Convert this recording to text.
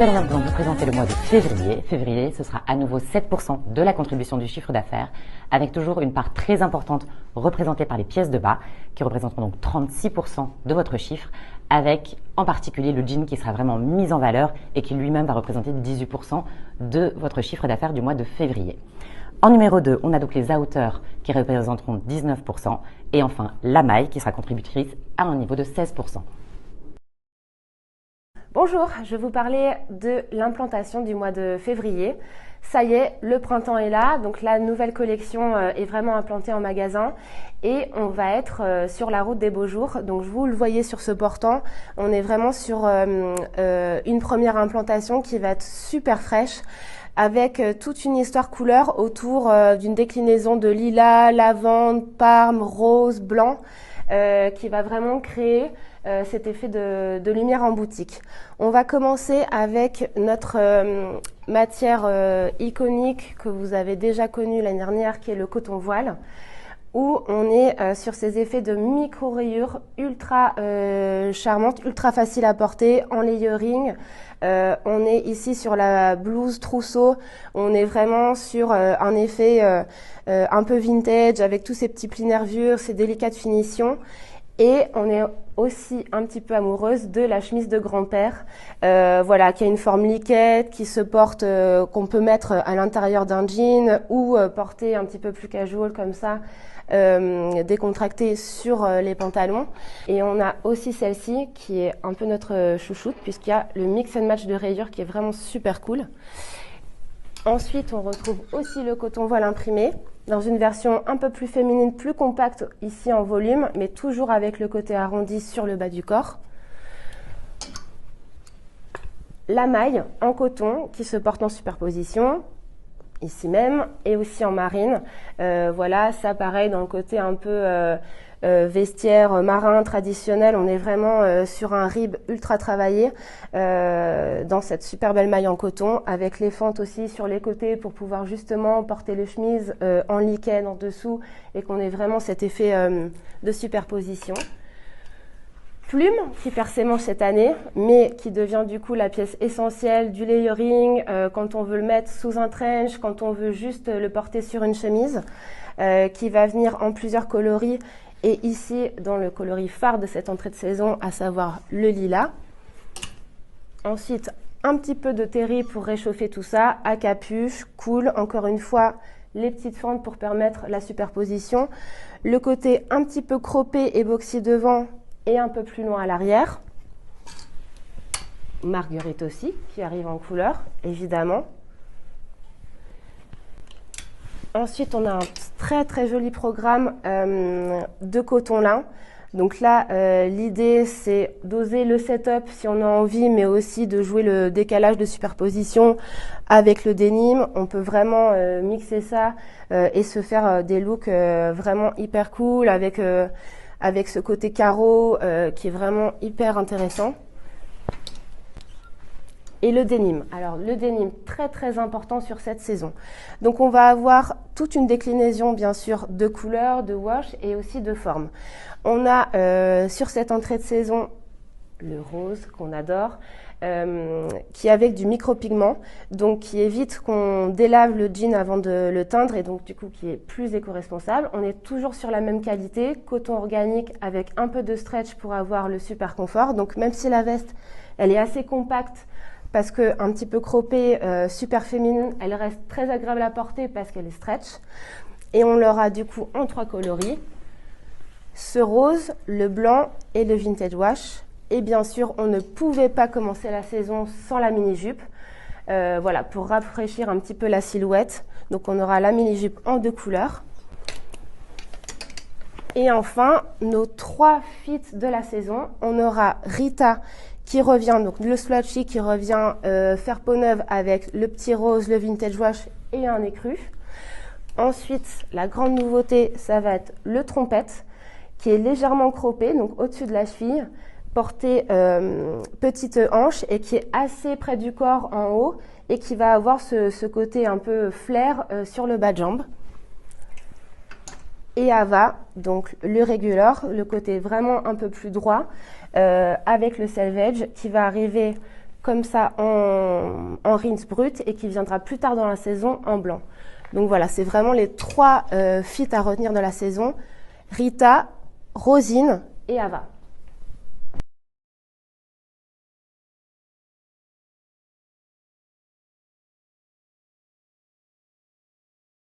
Nous allons vous présenter le mois de février. Février, ce sera à nouveau 7% de la contribution du chiffre d'affaires, avec toujours une part très importante représentée par les pièces de bas, qui représenteront donc 36% de votre chiffre, avec en particulier le jean qui sera vraiment mis en valeur et qui lui-même va représenter 18% de votre chiffre d'affaires du mois de février. En numéro 2, on a donc les outers qui représenteront 19% et enfin la maille qui sera contributrice à un niveau de 16%. Bonjour, je vais vous parler de l'implantation du mois de février. Ça y est, le printemps est là, donc la nouvelle collection est vraiment implantée en magasin et on va être sur la route des beaux jours. Donc vous le voyez sur ce portant, on est vraiment sur une première implantation qui va être super fraîche avec toute une histoire couleur autour d'une déclinaison de lilas, lavande, parme, rose, blanc qui va vraiment créer cet effet de lumière en boutique. On va commencer avec notre matière iconique que vous avez déjà connue l'année dernière, qui est le coton voile, où on est sur ces effets de micro-rayures ultra charmantes, ultra faciles à porter, en layering. On est ici sur la blouse trousseau, on est vraiment sur un effet un peu vintage, avec tous ces petits plis nervures, ces délicates finitions. Et on est aussi un petit peu amoureuse de la chemise de grand-père, voilà, qui a une forme liquette, qui se porte, qu'on peut mettre à l'intérieur d'un jean ou porter un petit peu plus casual comme ça, décontractée sur les pantalons. Et on a aussi celle-ci qui est un peu notre chouchoute puisqu'il y a le mix and match de rayures qui est vraiment super cool. Ensuite, on retrouve aussi le coton voile imprimé dans une version un peu plus féminine, plus compacte ici en volume, mais toujours avec le côté arrondi sur le bas du corps. La maille en coton qui se porte en superposition, ici même, et aussi en marine. Voilà, ça pareil dans le côté un peu vestiaire marin traditionnel, on est vraiment sur un rib ultra travaillé dans cette super belle maille en coton avec les fentes aussi sur les côtés pour pouvoir justement porter les chemises en lichen en dessous et qu'on ait vraiment cet effet de superposition. Plume qui perd ses manches cette année, mais qui devient du coup la pièce essentielle du layering quand on veut le mettre sous un trench, quand on veut juste le porter sur une chemise, qui va venir en plusieurs coloris. Et ici, dans le coloris phare de cette entrée de saison, à savoir le lilas. Ensuite, un petit peu de terry pour réchauffer tout ça, à capuche, cool. Encore une fois, les petites fentes pour permettre la superposition. Le côté un petit peu croppé et boxy devant et un peu plus loin à l'arrière. Marguerite aussi, qui arrive en couleur, évidemment. Ensuite, on a un très très joli programme de coton lin. Donc là, l'idée, c'est d'oser le setup si on a envie, mais aussi de jouer le décalage de superposition avec le denim. On peut vraiment mixer ça et se faire des looks vraiment hyper cool avec ce côté carreau qui est vraiment hyper intéressant. Et le denim. Alors le denim, très très important sur cette saison. Donc on va avoir toute une déclinaison bien sûr de couleurs, de wash et aussi de formes. On a sur cette entrée de saison le rose qu'on adore, qui est avec du micropigment, donc qui évite qu'on délave le jean avant de le teindre et donc du coup qui est plus éco-responsable. On est toujours sur la même qualité, coton organique avec un peu de stretch pour avoir le super confort. Donc même si la veste, elle est assez compacte, parce qu'un petit peu croppée, super féminine, elle reste très agréable à porter parce qu'elle est stretch. Et on l'aura du coup en 3 coloris, ce rose, le blanc et le vintage wash. Et bien sûr, on ne pouvait pas commencer la saison sans la mini-jupe, voilà, pour rafraîchir un petit peu la silhouette. Donc on aura la mini-jupe en 2 couleurs. Et enfin, nos 3 fits de la saison, on aura Rita, qui revient, donc le splotchy qui revient faire peau neuve avec le petit rose, le vintage wash et un écru. Ensuite, la grande nouveauté, ça va être le trompette qui est légèrement croppé, donc au-dessus de la cheville, porté petite hanche et qui est assez près du corps en haut et qui va avoir ce côté un peu flair sur le bas de jambe. Et Ava, donc le regular, le côté vraiment un peu plus droit, avec le selvage qui va arriver comme ça en rince brut et qui viendra plus tard dans la saison en blanc. Donc voilà, c'est vraiment les 3 feats à retenir de la saison. Rita, Rosine et Ava.